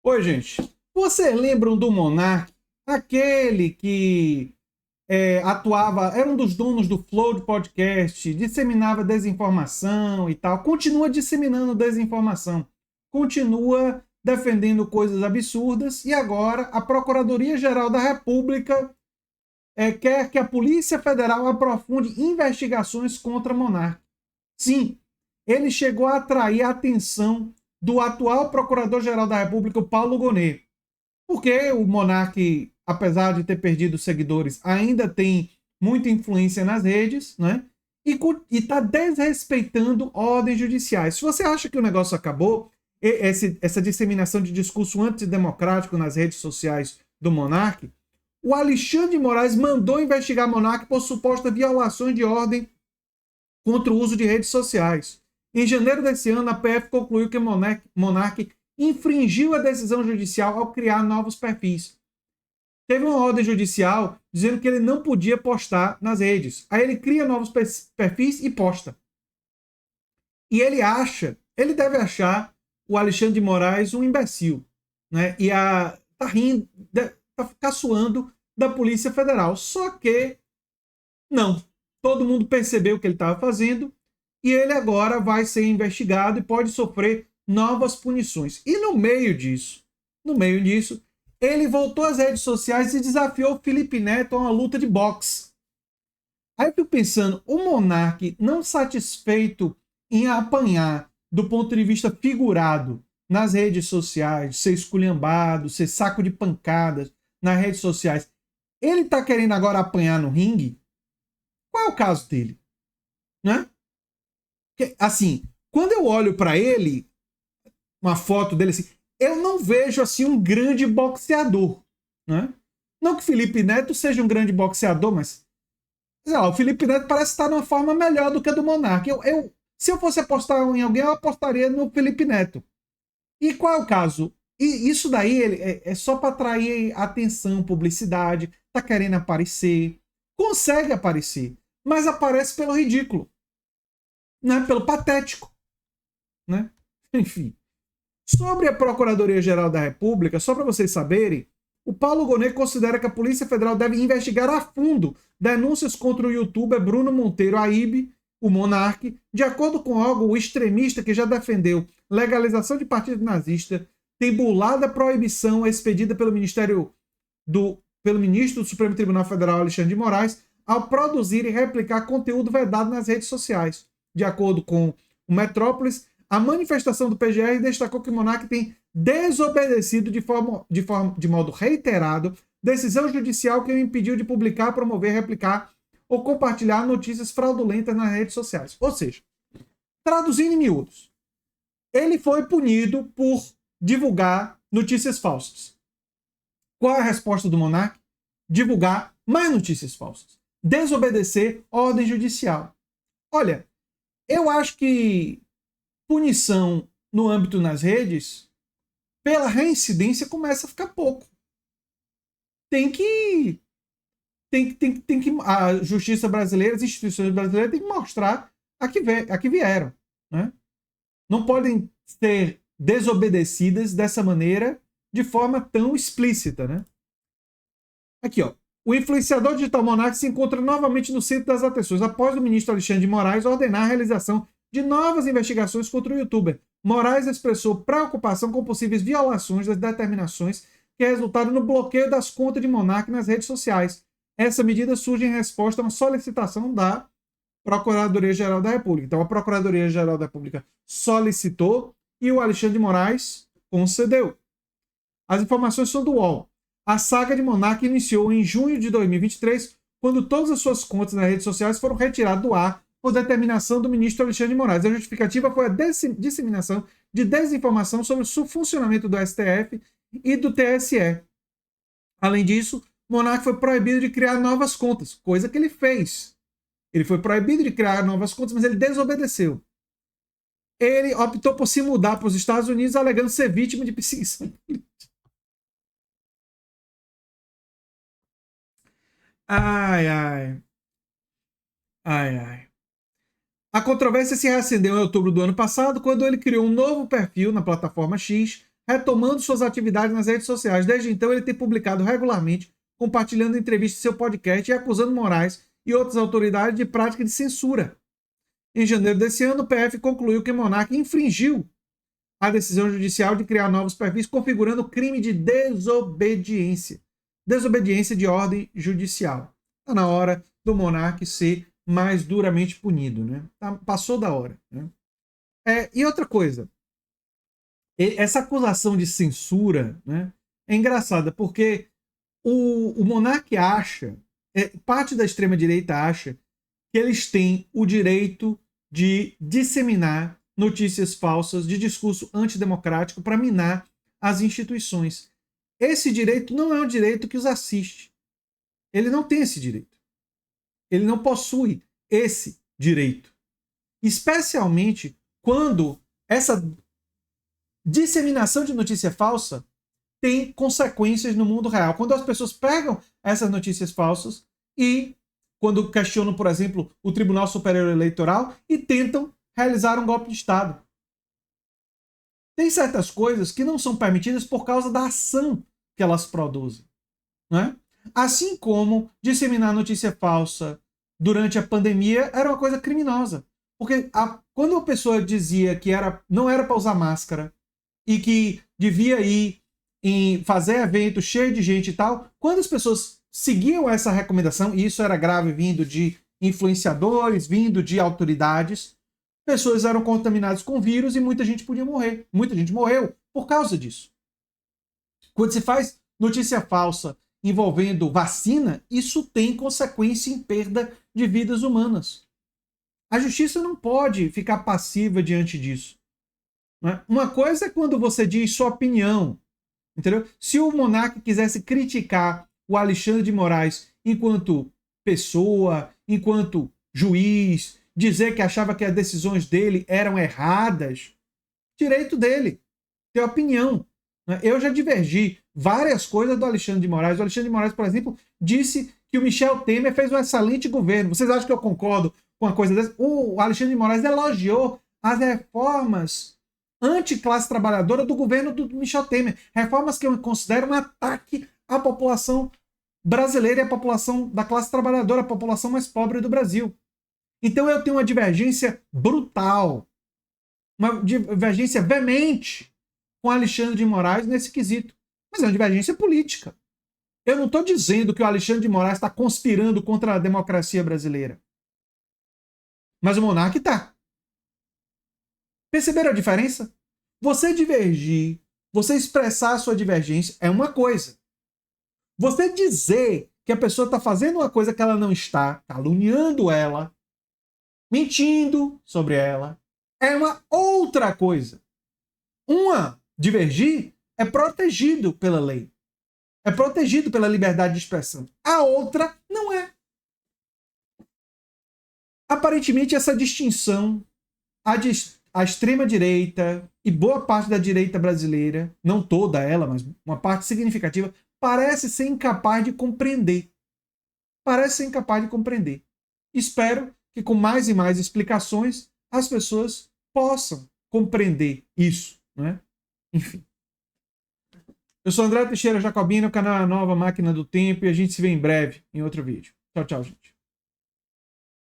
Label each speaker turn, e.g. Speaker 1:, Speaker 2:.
Speaker 1: Oi, gente. Vocês lembram do Monark? Aquele que atuava, era um dos donos do Flow de podcast, disseminava desinformação e tal. Continua disseminando desinformação. Continua defendendo coisas absurdas. E agora a Procuradoria-Geral da República quer que a Polícia Federal aprofunde investigações contra Monark. Sim, ele chegou a atrair a atenção do atual Procurador-Geral da República, o Paulo Gonet. Porque o Monark, apesar de ter perdido seguidores, ainda tem muita influência nas redes, né? E está desrespeitando ordens judiciais. Se você acha que o negócio acabou, essa disseminação de discurso antidemocrático nas redes sociais do Monark, o Alexandre de Moraes mandou investigar Monark por supostas violações de ordem contra o uso de redes sociais. Em janeiro desse ano, a PF concluiu que Monark infringiu a decisão judicial ao criar novos perfis. Teve uma ordem judicial dizendo que ele não podia postar nas redes. Aí ele cria novos perfis e posta. E ele deve achar o Alexandre de Moraes um imbecil, né? E tá rindo, tá caçoando da Polícia Federal. Só que não. Todo mundo percebeu o que ele estava fazendo e ele agora vai ser investigado e pode sofrer novas punições. E no meio disso, ele voltou às redes sociais e desafiou o Felipe Neto a uma luta de boxe. Aí eu fico pensando, o Monark, não satisfeito em apanhar do ponto de vista figurado nas redes sociais, ser esculhambado, ser saco de pancadas nas redes sociais, ele tá querendo agora apanhar no ringue? Qual é o caso dele? Né? Porque, assim, quando eu olho para ele, uma foto dele assim, eu não vejo assim um grande boxeador, né? Não que o Felipe Neto seja um grande boxeador, mas sei lá, o Felipe Neto parece estar numa forma melhor do que a do Monark. Se eu fosse apostar em alguém, eu apostaria no Felipe Neto. E qual é o caso? E isso daí é só para atrair atenção, publicidade, tá querendo aparecer, consegue aparecer, mas aparece pelo ridículo, né? Pelo patético, né? Enfim. Sobre a Procuradoria-Geral da República, só para vocês saberem, o Paulo Gonet considera que a Polícia Federal deve investigar a fundo denúncias contra o youtuber Bruno Monteiro Aíbe, o Monark, de acordo com algo, o extremista que já defendeu legalização de partido nazista, tem bulada proibição expedida pelo pelo ministro do Supremo Tribunal Federal, Alexandre de Moraes, ao produzir e replicar conteúdo vedado nas redes sociais. De acordo com o Metrópolis, a manifestação do PGR destacou que o Monark tem desobedecido de modo reiterado decisão judicial que o impediu de publicar, promover, replicar ou compartilhar notícias fraudulentas nas redes sociais. Ou seja, traduzindo em miúdos, ele foi punido por divulgar notícias falsas. Qual é a resposta do Monark? Divulgar mais notícias falsas. Desobedecer ordem judicial. Olha, eu acho que punição no âmbito nas redes, pela reincidência, começa a ficar pouco. Tem que. A justiça brasileira, as instituições brasileiras têm que mostrar a que vieram. Né? Não podem ser desobedecidas dessa maneira de forma tão explícita. Né? Aqui, ó. O influenciador digital Monark se encontra novamente no centro das atenções após o ministro Alexandre de Moraes ordenar a realização de novas investigações contra o youtuber. Moraes expressou preocupação com possíveis violações das determinações que resultaram no bloqueio das contas de Monark nas redes sociais. Essa medida surge em resposta a uma solicitação da Procuradoria-Geral da República. Então, a Procuradoria-Geral da República solicitou e o Alexandre de Moraes concedeu. As informações são do UOL. A saga de Monark iniciou em junho de 2023, quando todas as suas contas nas redes sociais foram retiradas do ar por determinação do ministro Alexandre de Moraes. A justificativa foi a disseminação de desinformação sobre o funcionamento do STF e do TSE. Além disso, Monark foi proibido de criar novas contas, coisa que ele fez. Ele foi proibido de criar novas contas, mas ele desobedeceu. Ele optou por se mudar para os Estados Unidos, alegando ser vítima de perseguição política. Ai, ai. Ai, ai. A controvérsia se reacendeu em outubro do ano passado, quando ele criou um novo perfil na plataforma X, retomando suas atividades nas redes sociais. Desde então, ele tem publicado regularmente, compartilhando entrevistas em seu podcast e acusando Moraes e outras autoridades de prática de censura. Em janeiro desse ano, o PF concluiu que Monark infringiu a decisão judicial de criar novos perfis, configurando crime de desobediência. Desobediência de ordem judicial. Está na hora do Monark ser mais duramente punido, né? Passou da hora. Né? E outra coisa, essa acusação de censura, né, é engraçada, porque o Monark acha, parte da extrema-direita acha que eles têm o direito de disseminar notícias falsas de discurso antidemocrático para minar as instituições. Esse direito não é um direito que os assiste. Ele não tem esse direito. Ele não possui esse direito. Especialmente quando essa disseminação de notícia falsa tem consequências no mundo real. Quando as pessoas pegam essas notícias falsas e quando questionam, por exemplo, o Tribunal Superior Eleitoral e tentam realizar um golpe de Estado. Tem certas coisas que não são permitidas por causa da ação que elas produzem. Né? Assim como disseminar notícia falsa durante a pandemia era uma coisa criminosa. Porque quando a pessoa dizia que não era para usar máscara e que devia ir em fazer evento cheio de gente e tal, quando as pessoas seguiam essa recomendação, e isso era grave vindo de influenciadores, vindo de autoridades, pessoas eram contaminadas com vírus e muita gente podia morrer. Muita gente morreu por causa disso. Quando se faz notícia falsa envolvendo vacina, isso tem consequência em perda de vidas humanas. A justiça não pode ficar passiva diante disso. Né? Uma coisa é quando você diz sua opinião. Entendeu? Se o Monark quisesse criticar o Alexandre de Moraes enquanto pessoa, enquanto juiz, dizer que achava que as decisões dele eram erradas, direito dele, ter opinião. Eu já divergi várias coisas do Alexandre de Moraes. O Alexandre de Moraes, por exemplo, disse que o Michel Temer fez um excelente governo. Vocês acham que eu concordo com uma coisa dessa? O Alexandre de Moraes elogiou as reformas anti-classe trabalhadora do governo do Michel Temer. Reformas que eu considero um ataque à população brasileira e à população da classe trabalhadora, a população mais pobre do Brasil. Então eu tenho uma divergência brutal, uma divergência veemente com Alexandre de Moraes nesse quesito. Mas é uma divergência política. Eu não estou dizendo que o Alexandre de Moraes está conspirando contra a democracia brasileira. Mas o Monark está. Perceberam a diferença? Você divergir, você expressar a sua divergência é uma coisa. Você dizer que a pessoa está fazendo uma coisa que ela não está, caluniando ela, mentindo sobre ela, é uma outra coisa. Divergir é protegido pela lei. É protegido pela liberdade de expressão. A outra não é. Aparentemente, essa distinção, a extrema-direita e boa parte da direita brasileira, não toda ela, mas uma parte significativa, parece ser incapaz de compreender. Parece ser incapaz de compreender. Espero que com mais e mais explicações as pessoas possam compreender isso. Né? Enfim. Eu sou André Teixeira Jacobino, o canal é a Nova Máquina do Tempo, e a gente se vê em breve em outro vídeo. Tchau, tchau, gente.